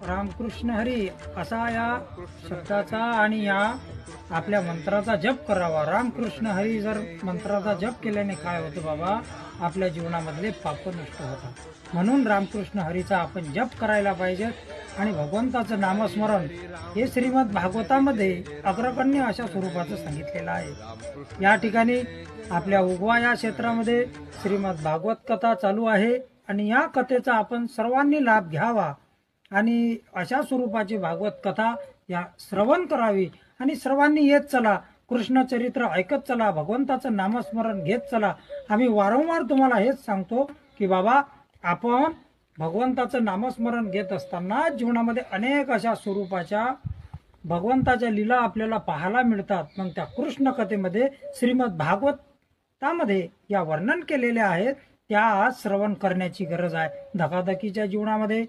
रामकृष्ण हरी असा या शब्दाचा आणि या आपल्या मंत्राचा जप करावा। रामकृष्ण हरी जर मंत्राचा जप केल्याने काय होतं बाबा, आपल्या जीवनामधले पाप नष्ट होतात। म्हणून रामकृष्ण हरीचा आपण जप करायला पाहिजे आणि भगवंताचं नामस्मरण हे श्रीमद भागवतामध्ये अग्रगण्य अशा स्वरूपाचं सांगितलेलं आहे। या ठिकाणी आपल्या उगवा या क्षेत्रामध्ये श्रीमद भागवत कथा चालू आहे आणि या कथेचा आपण सर्वांनी लाभ घ्यावा आणि अशा स्वरूपाची भागवत कथा या श्रवण करावी आणि सर्वांनी येत चला, कृष्ण चरित्र ऐकत चला, भगवंताचं नामस्मरण घेत चला। आम्ही वारंवार तुम्हाला हेच सांगतो की बाबा, आपण भगवंताचं नामस्मरण घेत असताना जीवनामध्ये अनेक अशा स्वरूपाच्या भगवंताच्या लीला आपल्याला पाहायला मिळतात। मग त्या कृष्ण कथेमध्ये श्रीमद भागवतामध्ये या वर्णन केलेल्या आहेत, त्या आज श्रवण करण्याची गरज आहे। धकाधकीच्या जीवनामध्ये